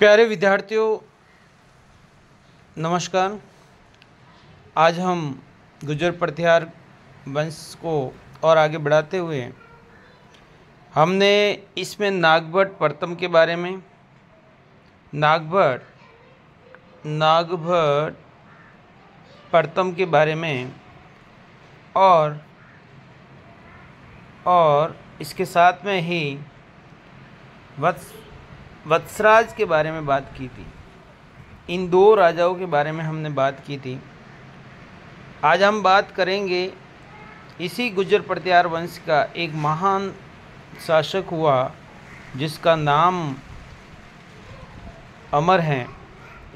प्यारे विद्यार्थियों, नमस्कार। आज हम गुर्जर प्रतिहार वंश को और आगे बढ़ाते हुए हमने इसमें नागभट्ट प्रथम के बारे में, नागभट्ट प्रथम के बारे में और इसके साथ में ही वत्सराज के बारे में बात की थी। इन दो राजाओं के बारे में हमने बात की थी। आज हम बात करेंगे इसी गुर्जर प्रतिहार वंश का एक महान शासक हुआ जिसका नाम अमर है,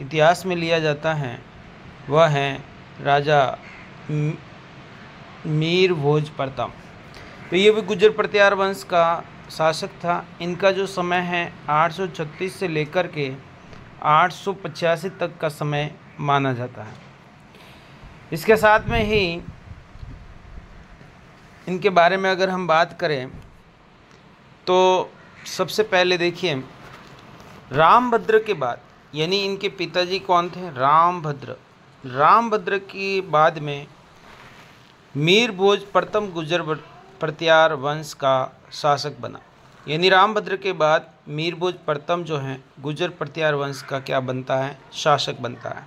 इतिहास में लिया जाता है। वह है राजा मीर भोज प्रथम। तो ये भी गुर्जर प्रतिहार वंश का शासक था। इनका जो समय है 836 से लेकर के 885 तक का समय माना जाता है। इसके साथ में ही इनके बारे में अगर हम बात करें तो सबसे पहले देखिए, रामभद्र के बाद, यानी इनके पिताजी कौन थे? रामभद्र के बाद में मीर भोज प्रथम गुर्जर प्रतिहार वंश का शासक बना। यानी रामभद्र के बाद मीर भोज प्रथम जो है गुर्जर प्रतिहार वंश का क्या बनता है? शासक बनता है।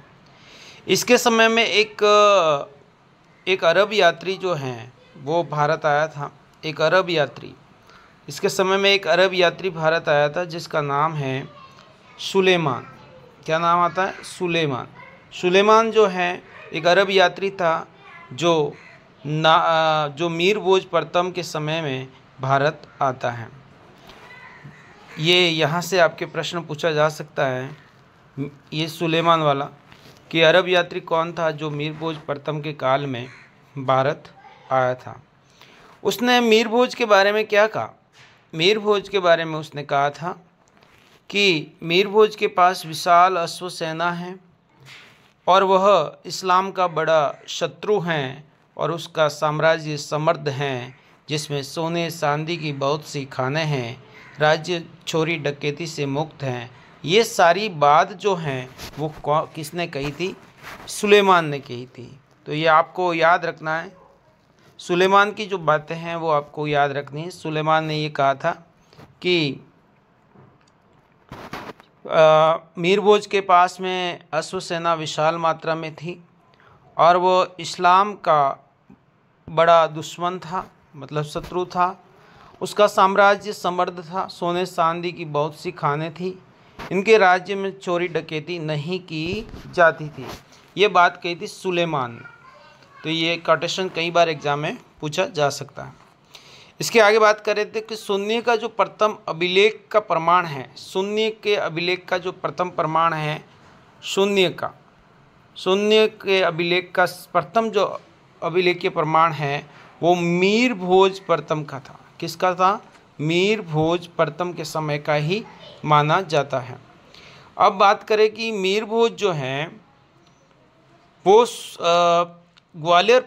इसके समय में एक अरब यात्री जो हैं वो भारत आया था। एक अरब यात्री, इसके समय में एक अरब यात्री भारत आया था जिसका नाम है सुलेमान। क्या नाम आता है? सुलेमान। सुलेमान जो है एक अरब यात्री था जो मीर भोज प्रथम के समय में भारत आता है। ये यहाँ से आपके प्रश्न पूछा जा सकता है, ये सुलेमान वाला, कि अरब यात्री कौन था जो मीर भोज प्रथम के काल में भारत आया था। उसने मीर भोज के बारे में क्या कहा? मीर भोज के बारे में उसने कहा था कि मीर भोज के पास विशाल अश्व सेना है और वह इस्लाम का बड़ा शत्रु हैं और उसका साम्राज्य समृद्ध है जिसमें सोने चांदी की बहुत सी खानें हैं, राज्य चोरी डकैती से मुक्त हैं। ये सारी बात जो हैं वो किसने कही थी? सुलेमान ने कही थी। तो ये आपको याद रखना है, सुलेमान की जो बातें हैं वो आपको याद रखनी है। सुलेमान ने ये कहा था कि मीर भोज के पास में अश्व सेना विशाल मात्रा में थी और वो इस्लाम का बड़ा दुश्मन था, मतलब शत्रु था। उसका साम्राज्य समृद्ध था, सोने चांदी की बहुत सी खानें थी, इनके राज्य में चोरी डकैती नहीं की जाती थी। ये बात कही थी सुलेमान ने। तो ये कोटेशन कई बार एग्जाम में पूछा जा सकता है। इसके आगे बात कर रहे थे कि शून्य का जो प्रथम अभिलेख का प्रमाण है, शून्य के अभिलेख का जो प्रथम प्रमाण है, शून्य के अभिलेख का प्रथम जो अभिलेखीय प्रमाण है वो मीर भोज प्रथम का था। किसका था? मीर भोज प्रथम के समय का ही माना जाता है। अब बात करें कि मीर भोज जो है वो ग्वालियर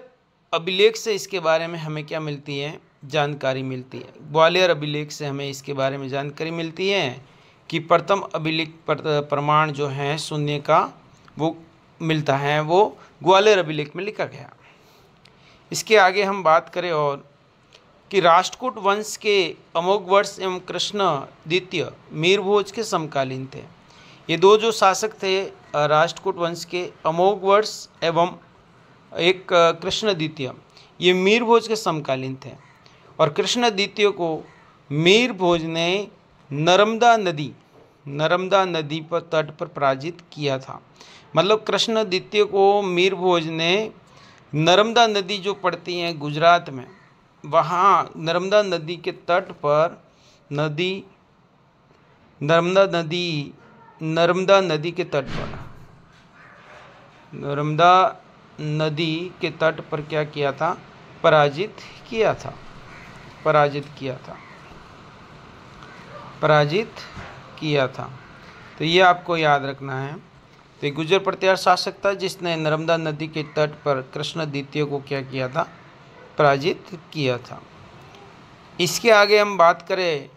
अभिलेख से इसके बारे में हमें क्या मिलती है? जानकारी मिलती है। ग्वालियर अभिलेख से हमें इसके बारे में जानकारी मिलती है कि प्रथम अभिलेख प्रमाण जो है शून्य का वो मिलता है, वो ग्वालियर अभिलेख में लिखा गया। इसके आगे हम बात करें और कि राष्ट्रकूट वंश के अमोघ वर्ष एवं कृष्ण द्वितीय मीर भोज के समकालीन थे। ये दो जो शासक थे राष्ट्रकूट वंश के, अमोघ वर्ष एवं एक कृष्ण द्वितीय, ये मीर भोज के समकालीन थे। और कृष्ण द्वितीय को मीर भोज ने नर्मदा नदी पर तट पर पराजित किया था। मतलब कृष्ण द्वितीय को मीर भोज ने नर्मदा नदी जो पड़ती है गुजरात में, वहाँ नर्मदा नदी के तट पर नर्मदा नदी के तट पर क्या किया था? पराजित किया था। तो ये आपको याद रखना है। तो एक गुर्जर प्रतिहार शासक था जिसने नर्मदा नदी के तट पर कृष्ण द्वितीय को क्या किया था? पराजित किया था। इसके आगे हम बात करें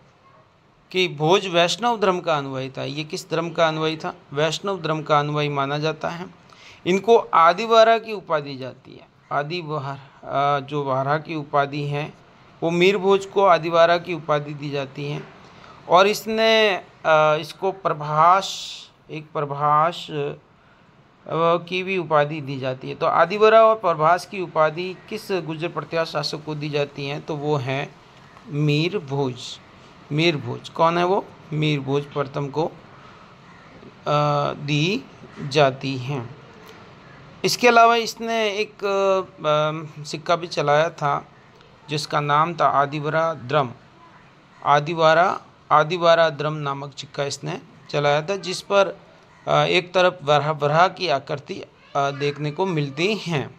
कि भोज वैष्णव धर्म का अनुयायी था। ये किस धर्म का अनुयायी था? वैष्णव धर्म का अनुयायी माना जाता है। इनको आदिवारा की उपाधि दी जाती है। आदिवारा जो वारा की उपाधि है वो मीर भोज को आदिवारा की उपाधि दी जाती है। और इसने इसको प्रभास की भी उपाधि दी जाती है। तो आदिवारा और प्रभास की उपाधि किस गुर्जर प्रत्याश शासक को दी जाती हैं? तो वो है मीर भोज। मीर भोज कौन है? वो मीर भोज प्रथम को दी जाती हैं। इसके अलावा इसने एक सिक्का भी चलाया था जिसका नाम था आदिवारा द्रम नामक सिक्का इसने चलाया था, जिस पर एक तरफ वराह की आकृति देखने को मिलती हैं।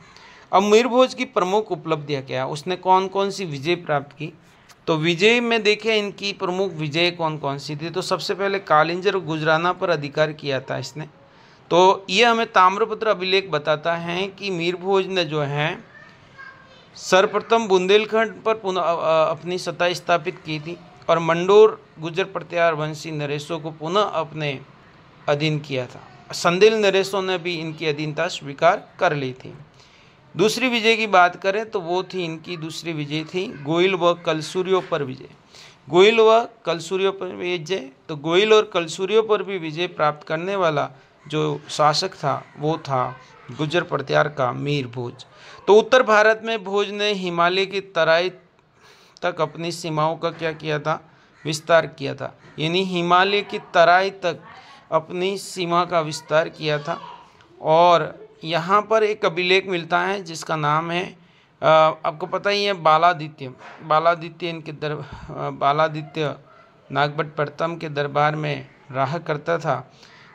अब मीर भोज की प्रमुख उपलब्धियाँ क्या है? उसने कौन कौन सी विजय प्राप्त की? तो विजय में देखें इनकी प्रमुख विजय कौन कौन सी थी। तो सबसे पहले कालिंजर और गुजराना पर अधिकार किया था इसने। तो ये हमें ताम्रपत्र अभिलेख बताता है कि मीर भोज ने जो है सर्वप्रथम बुंदेलखंड पर पुनः अपनी सत्ता स्थापित की थी और मंडोर गुर्जर प्रत्यार वंशी नरेशों को पुनः अपने अधीन किया था। संदिल नरेशों ने भी इनकी अधीनता स्वीकार कर ली थी। दूसरी विजय की बात करें तो वो थी इनकी दूसरी विजय थी गोइल व कलसूरियों पर विजय। गोइल व कलसूरियों पर विजय, तो गोइल और कलसूरियों पर भी विजय प्राप्त करने वाला जो शासक था वो था गुर्जर प्रत्यार का मीर भोज। तो उत्तर भारत में भोज ने हिमालय की तराई तक अपनी सीमाओं का क्या किया था? विस्तार किया था। यानी हिमालय की तराई तक अपनी सीमा का विस्तार किया था। और यहाँ पर एक अभिलेख मिलता है जिसका नाम है आपको पता ही है बालादित्य नागभट्ट प्रथम के दरबार में रहा करता था।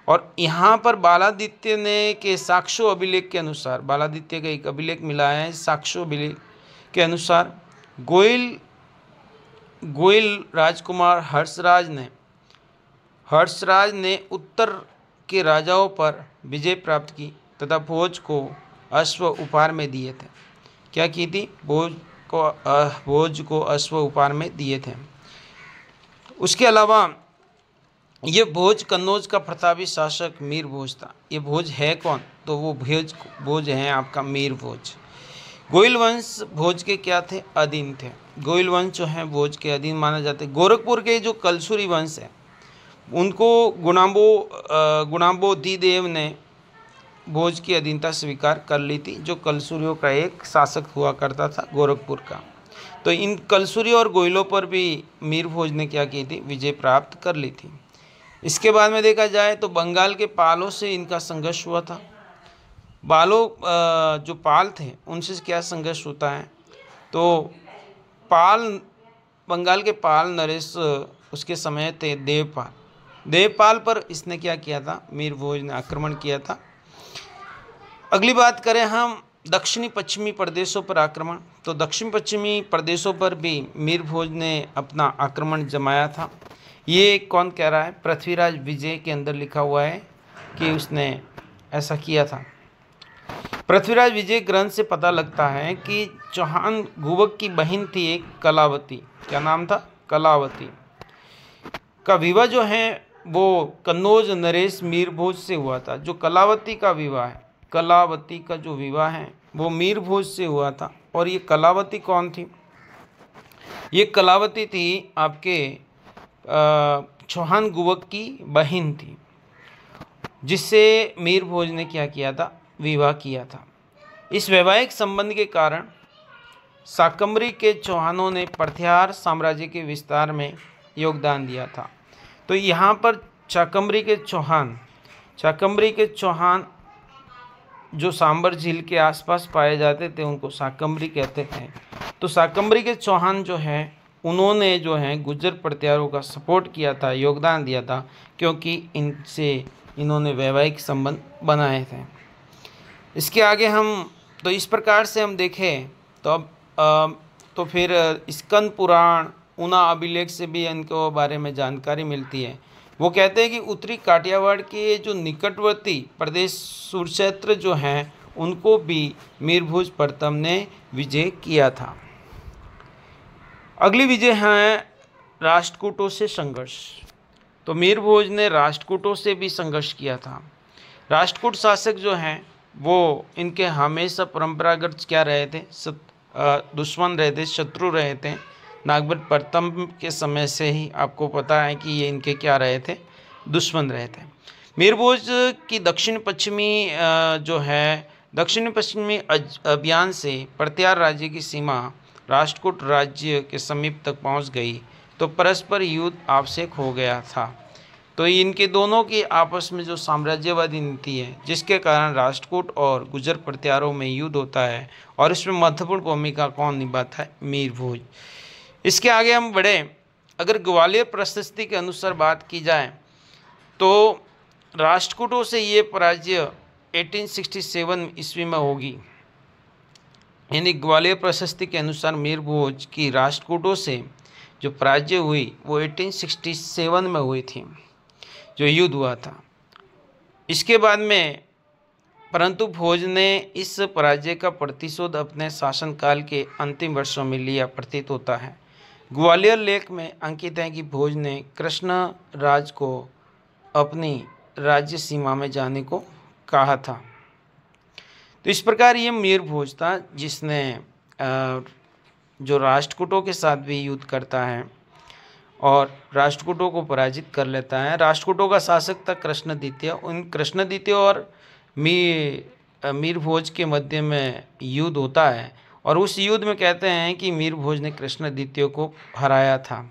और यहाँ पर बालादित्य ने के साक्ष्य अभिलेख के अनुसार, बालादित्य का एक अभिलेख मिला है साक्ष्य अभिलेख के अनुसार, गोइल राजकुमार हर्षराज ने उत्तर के राजाओं पर विजय प्राप्त की तथा भोज को अश्व उपहार में दिए थे। क्या की थी? भोज को अश्व उपहार में दिए थे। उसके अलावा ये भोज कन्नौज का प्रतापी शासक मीर भोज था। ये भोज है कौन? तो वो भोज है आपका मीर भोज। गोइल वंश भोज के क्या थे? अधीन थे। गोइल वंश जो है भोज के अधीन माना जाते। गोरखपुर के जो कलसूरी वंश है उनको गुणाम्बोधिदेव ने भोज की अधीनता स्वीकार कर ली थी, जो कलसूरियों का एक शासक हुआ करता था गोरखपुर का। तो इन कलसूरी और गोइलों पर भी मीर भोज ने क्या की थी? विजय प्राप्त कर ली थी। इसके बाद में देखा जाए तो बंगाल के पालों से इनका संघर्ष हुआ था। जो पाल थे उनसे क्या संघर्ष होता है? तो बंगाल के पाल नरेश उसके समय थे देवपाल पर इसने क्या किया था? मीर भोज ने आक्रमण किया था। अगली बात करें हम दक्षिणी पश्चिमी प्रदेशों पर आक्रमण। तो दक्षिण पश्चिमी प्रदेशों पर भी मीर भोज ने अपना आक्रमण जमाया था। ये कौन कह रहा है? पृथ्वीराज विजय के अंदर लिखा हुआ है कि उसने ऐसा किया था। पृथ्वीराज विजय ग्रंथ से पता लगता है कि चौहान गुवक की बहन थी एक कलावती। क्या नाम था? कलावती का विवाह जो है वो कन्नौज नरेश मीर भोज से हुआ था। जो कलावती का जो विवाह है वो मीर भोज से हुआ था। और ये कलावती कौन थी? ये कलावती थी आपके चौहान गुवक की बहन थी, जिससे मीर भोज ने क्या किया था? विवाह किया था। इस वैवाहिक संबंध के कारण शाकंभरी के चौहानों ने प्रत्यार साम्राज्य के विस्तार में योगदान दिया था। तो यहाँ पर शाकंभरी के चौहान जो सांबर झील के आसपास पाए जाते थे उनको शाकंभरी कहते थे। तो शाकंभरी के चौहान जो है उन्होंने जो है गुर्जर प्रत्यारों का सपोर्ट किया था, योगदान दिया था, क्योंकि इन्होंने वैवाहिक संबंध बनाए थे। इसके आगे हम तो इस प्रकार से हम देखें तो अब तो फिर स्कंद पुराण ऊना अभिलेख से भी इनको बारे में जानकारी मिलती है। वो कहते हैं कि उत्तरी काठियावाड़ के जो निकटवर्ती प्रदेश सुरक्षेत्र जो हैं उनको भी मीर भोज प्रथम ने विजय किया था। अगली विजय है राष्ट्रकूटों से संघर्ष। तो मीर भोज ने राष्ट्रकूटों से भी संघर्ष किया था। राष्ट्रकूट शासक जो हैं वो इनके हमेशा परंपरागत क्या रहे थे, दुश्मन रहे थे, शत्रु रहे थे। नागभट्ट प्रथम के समय से ही आपको पता है कि ये इनके क्या रहे थे, दुश्मन रहे थे। मीर भोज की दक्षिण पश्चिमी अभियान से प्रत्यार राज्य की सीमा राष्ट्रकूट राज्य के समीप तक पहुंच गई तो परस्पर युद्ध आवश्यक हो गया था। तो इनके दोनों की आपस में जो साम्राज्यवादी नीति है, जिसके कारण राष्ट्रकूट और गुर्जर प्रत्यारों में युद्ध होता है और इसमें महत्वपूर्ण भूमिका कौन निभाता है, मीर भोज। इसके आगे हम बढ़े, अगर ग्वालियर प्रशस्ति के अनुसार बात की जाए तो राष्ट्रकूटों से ये पराजय 1867 ईस्वी में होगी। यानी ग्वालियर प्रशस्ति के अनुसार मीर भोज की राष्ट्रकूटों से जो पराजय हुई वो 1867 में हुई थी, जो युद्ध हुआ था। इसके बाद में परंतु भोज ने इस पराजय का प्रतिशोध अपने शासनकाल के अंतिम वर्षों में लिया प्रतीत होता है। ग्वालियर लेख में अंकित है कि भोज ने कृष्ण राज को अपनी राज्य सीमा में जाने को कहा था। तो इस प्रकार ये मीर भोज था जिसने जो राष्ट्रकूटों के साथ भी युद्ध करता है और राष्ट्रकूटों को पराजित कर लेता है। राष्ट्रकूटों का शासक था कृष्ण द्वितीय। उन कृष्ण द्वितीय और मीर भोज के मध्य में युद्ध होता है और उस युद्ध में कहते हैं कि मीर भोज ने कृष्ण द्वितीय को हराया था।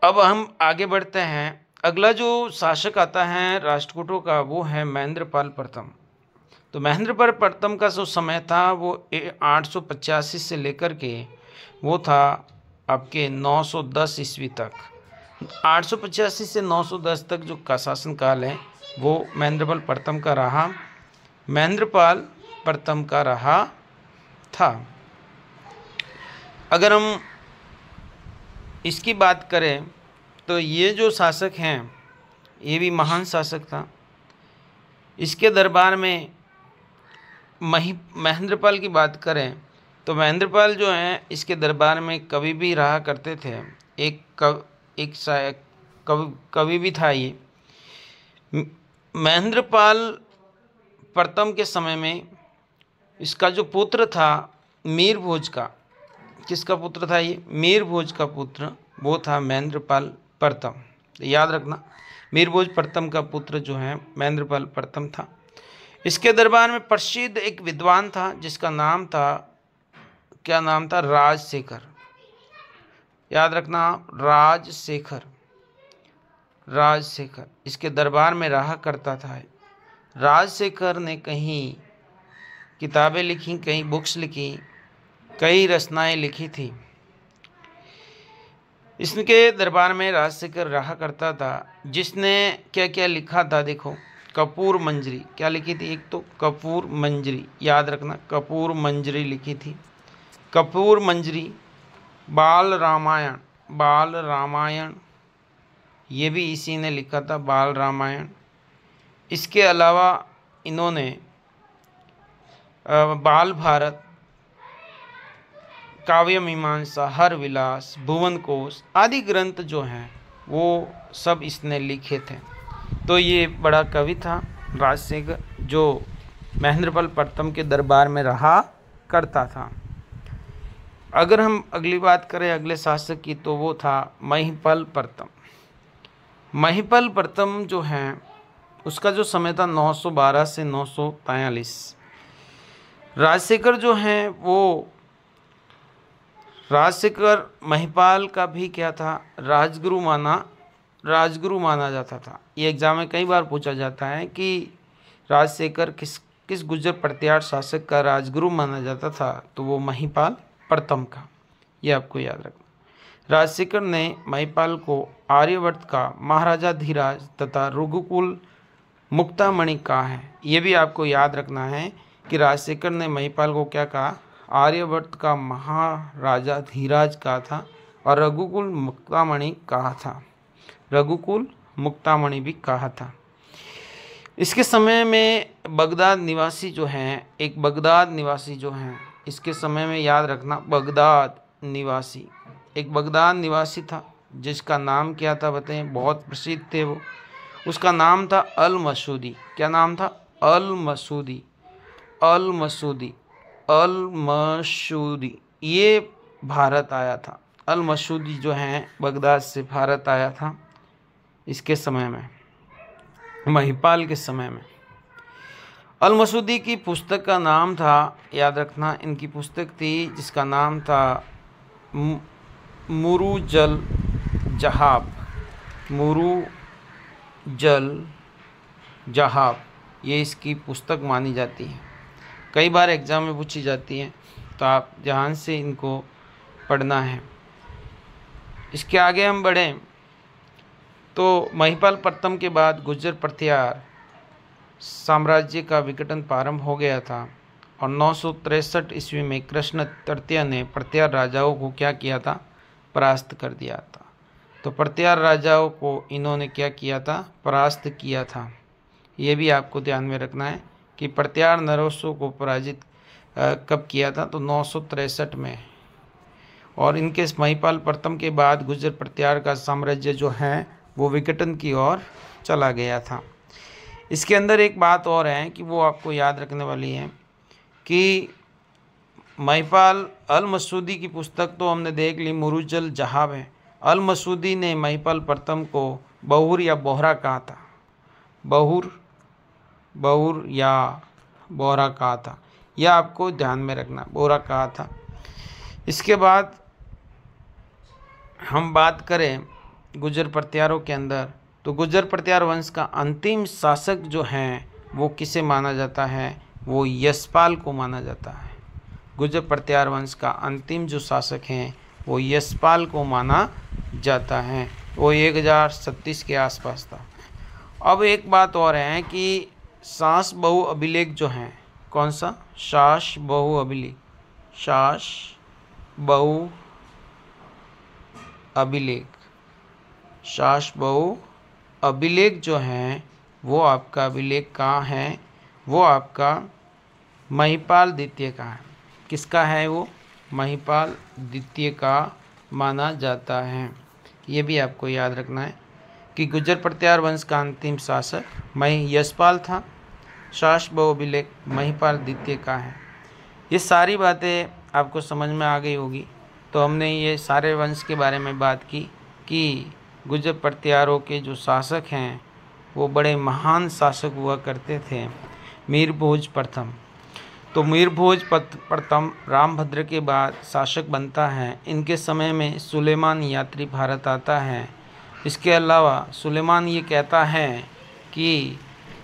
अब हम आगे बढ़ते हैं। अगला जो शासक आता है राष्ट्रकूटों का वो है महेंद्रपाल प्रथम। तो महेंद्रपाल प्रथम का जो समय था वो 885 से लेकर के वो था आपके 910 ईस्वी तक। 885 से 910 तक जो का शासनकाल है वो महेंद्रपाल प्रथम का रहा था। अगर हम इसकी बात करें तो ये जो शासक हैं ये भी महान शासक था। इसके दरबार में महेंद्रपाल की बात करें तो महेंद्रपाल जो हैं इसके दरबार में कवि भी रहा करते थे। एक कवि भी था। ये महेंद्रपाल प्रथम के समय में इसका जो पुत्र था मीर भोज का, किसका पुत्र था ये, मीर भोज का पुत्र, वो था महेंद्रपाल प्रथम। याद रखना, मीर भोज प्रथम का पुत्र जो है महेंद्रपाल प्रथम था। इसके दरबार में प्रसिद्ध एक विद्वान था जिसका नाम था, क्या नाम था, राजशेखर। याद रखना, राजशेखर इसके दरबार में रहा करता था। राजशेखर ने कहीं किताबें लिखी, कई बुक्स लिखी, कई रचनाएं लिखी थी। इसके दरबार में राजशेखर रहा करता था जिसने क्या क्या लिखा था, देखो, कपूर मंजरी क्या लिखी थी, एक तो कपूर मंजरी, याद रखना, कपूर मंजरी लिखी थी। कपूर मंजरी, बाल रामायण ये भी इसी ने लिखा था, बाल रामायण। इसके अलावा इन्होंने बाल भारत, काव्य मीमांसा, हर विलास, भुवन कोश आदि ग्रंथ जो हैं वो सब इसने लिखे थे। तो ये बड़ा कवि था राजशेखर, जो महेंद्रपाल प्रथम के दरबार में रहा करता था। अगर हम अगली बात करें अगले शासक की तो वो था महिपाल प्रथम। महिपाल प्रथम जो हैं उसका जो समय था 912 से 943। राजशेखर जो हैं वो राजशेखर महिपाल का भी क्या था, राजगुरु माना जाता था। ये एग्जाम में कई बार पूछा जाता है कि राजशेखर किस गुर्जर प्रत्यार शासक का राजगुरु माना जाता था, तो वो महिपाल प्रथम का, ये आपको याद रखना। राजशेखर ने महिपाल को आर्यवर्त का महाराजा धीराज तथा रघुकुल मुक्तामणि कहा है। ये भी आपको याद रखना है कि राजशेखर ने महिपाल को क्या कहा, आर्यवर्त का महाराजा धीराज कहा था और रघुकुल मुक्तामणि कहा था, रघुकुल मुक्तामणि भी कहा था। इसके समय में बगदाद निवासी जो हैं, इसके समय में याद रखना, बगदाद निवासी एक बगदाद निवासी था जिसका नाम क्या था बताएं, बहुत प्रसिद्ध थे वो। उसका नाम था अल मसूदी। क्या नाम था? अल मसूदी। अल मसूदी, अल मसूदी ये भारत आया था। अल मसूदी जो हैं बगदाद से भारत आया था इसके समय में, महिपाल के समय में। अल मसूदी की पुस्तक का नाम था, याद रखना, इनकी पुस्तक थी जिसका नाम था मुरुजल जहाब। मुरुजल जहाब ये इसकी पुस्तक मानी जाती है। कई बार एग्ज़ाम में पूछी जाती है, तो आप ध्यान से इनको पढ़ना है। इसके आगे हम बढ़ें तो महिपाल प्रथम के बाद गुर्जर प्रत्यार साम्राज्य का विघटन प्रारंभ हो गया था और 963 ईस्वी में कृष्ण तृतीय ने प्रत्यार राजाओं को क्या किया था? परास्त कर दिया था। तो प्रत्यार राजाओं को इन्होंने क्या किया था? परास्त किया था। ये भी आपको ध्यान में रखना है कि प्रत्यार नरसों को पराजित कब किया था? तो 963 में। और इनके महिपाल प्रथम के बाद गुर्जर प्रत्यार का साम्राज्य जो है वो विघटन की ओर चला गया था। इसके अंदर एक बात और है कि वो आपको याद रखने वाली है कि महिपाल अल मसूदी की पुस्तक तो हमने देख ली, मुरुजल जहाब है। अल मसूदी ने महिपाल प्रथम को बहुर या बोहरा कहा था। बहुर या बोहरा कहा था, यह आपको ध्यान में रखना, बोहरा कहा था। इसके बाद हम बात करें गुर्जर प्रत्यारों के अंदर, तो गुर्जर प्रत्यार वंश का अंतिम शासक जो हैं वो किसे माना जाता है? वो यशपाल को माना जाता है। गुर्जर प्रत्यार वंश का अंतिम जो शासक हैं वो यशपाल को माना जाता है। वो 1036 के आसपास था। अब एक बात और है कि शास बहु अभिलेख जो हैं, कौन सा? शास बहु अभिलेख। शास बहु अभिलेख, शास बहु अभिलेख जो हैं वो आपका अभिलेख कहाँ है? वो आपका महिपाल द्वितीय का है। किसका है वो? महिपाल द्वितीय का माना जाता है। ये भी आपको याद रखना है कि गुर्जर प्रत्यार वंश का अंतिम शासक यशपाल था। शास बहु अभिलेख महिपाल द्वितीय का है। ये सारी बातें आपको समझ में आ गई होगी। तो हमने ये सारे वंश के बारे में बात की कि गुर्जर प्रत्यारों के जो शासक हैं वो बड़े महान शासक हुआ करते थे। मीर भोज प्रथम, तो मीर भोज प्रथम रामभद्र के बाद शासक बनता है। इनके समय में सुलेमान यात्री भारत आता है। इसके अलावा सुलेमान ये कहता है कि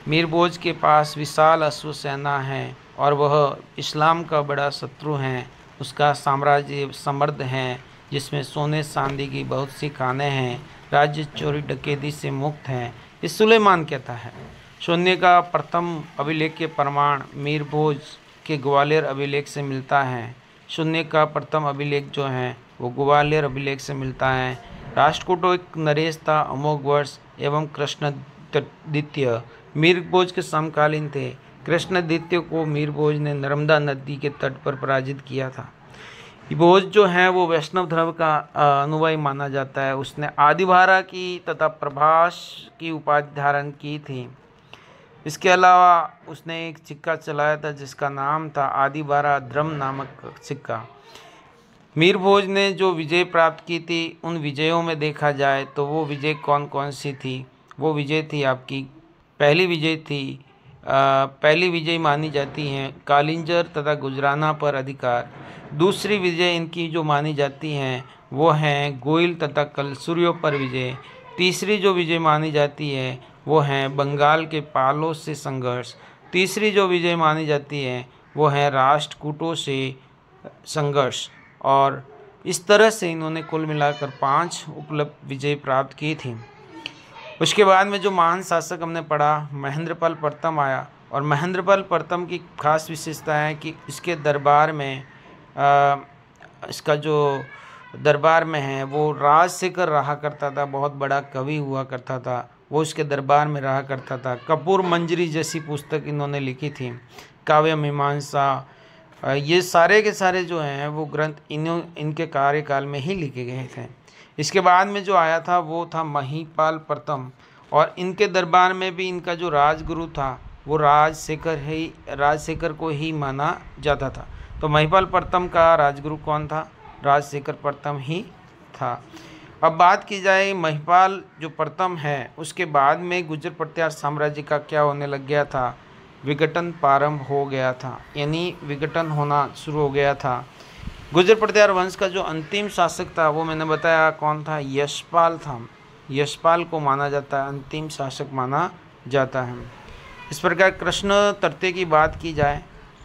मीर भोज के पास विशाल अश्व सेना है और वह इस्लाम का बड़ा शत्रु है। उसका साम्राज्य समृद्ध है जिसमें सोने चांदी की बहुत सी खानें हैं। राज्य चोरी डकैती से मुक्त है। ये सुलेमान कहता है। शून्य का प्रथम अभिलेख के प्रमाण मीर भोज के ग्वालियर अभिलेख से मिलता है। शून्य का प्रथम अभिलेख जो है वो ग्वालियर अभिलेख से मिलता है। राष्ट्रकूटों एक नरेश था, अमोघ वर्ष एवं कृष्ण द्वितीय मीर भोज के समकालीन थे। कृष्ण द्वितीय को मीर भोज ने नर्मदा नदी के तट पर पराजित किया था। भोज जो है वो वैष्णव धर्म का अनुयायी माना जाता है। उसने आदिभारा की तथा प्रभास की उपाधि धारण की थी। इसके अलावा उसने एक सिक्का चलाया था जिसका नाम था आदिभारा ध्रम नामक सिक्का। मीर भोज ने जो विजय प्राप्त की थी उन विजयों में देखा जाए तो वो विजय कौन कौन सी थी? वो विजय थी आपकी पहली विजय मानी जाती है कालिंजर तथा गुजराना पर अधिकार। दूसरी विजय इनकी जो मानी जाती हैं वो हैं गोइल तथा कलसुरियों पर विजय। तीसरी जो विजय मानी जाती है वो हैं बंगाल के पालों से संघर्ष। तीसरी जो विजय मानी जाती है वो है राष्ट्रकूटों से संघर्ष। और इस तरह से इन्होंने कुल मिलाकर 5 उपलब्ध विजय प्राप्त की थी। उसके बाद में जो महान शासक हमने पढ़ा महेंद्रपाल प्रथम आया। और महेंद्रपाल प्रथम की खास विशेषता है कि इसके दरबार में इसका जो दरबार में है वो राजशेखर रहा करता था, बहुत बड़ा कवि हुआ करता था, वो इसके दरबार में रहा करता था। कपूर मंजरी जैसी पुस्तक इन्होंने लिखी थी, काव्य मीमांसा, ये सारे के सारे जो हैं वो ग्रंथ इनके कार्यकाल में ही लिखे गए थे। इसके बाद में जो आया था वो था महिपाल प्रथम, और इनके दरबार में भी इनका जो राजगुरु था वो राजशेखर को ही माना जाता था। तो महिपाल प्रथम का राजगुरु कौन था? राजशेखर प्रथम ही था। अब बात की जाए महिपाल जो प्रथम है, उसके बाद में गुर्जर प्रत्यार साम्राज्य का क्या होने लग गया था? विघटन प्रारंभ हो गया था, यानी विघटन होना शुरू हो गया था। गुर्जर प्रत्यार वंश का जो अंतिम शासक था वो मैंने बताया कौन था? यशपाल था। यशपाल को माना जाता है, अंतिम शासक माना जाता है। इस प्रकार कृष्ण तृतीय की बात की जाए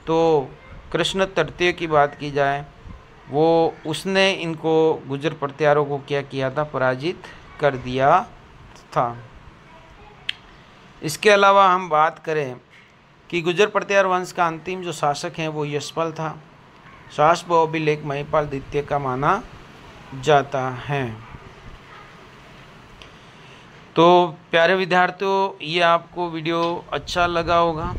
तो कृष्ण तृतीय की बात की जाए वो उसने इनको गुर्जर प्रत्यारों को क्या किया था? पराजित कर दिया था। इसके अलावा हम बात करें कि गुर्जर प्रत्यार वंश का अंतिम जो शासक हैं वो यशपाल था। शासक अभिलेख महिपाल द्वितीय का माना जाता है। तो प्यारे विद्यार्थियों, ये आपको वीडियो अच्छा लगा होगा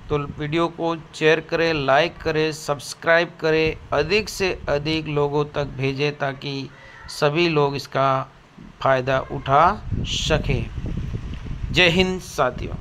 तो वीडियो को शेयर करें, लाइक करें, सब्सक्राइब करें, अधिक से अधिक लोगों तक भेजें ताकि सभी लोग इसका फ़ायदा उठा सकें। जय हिंद साथियों।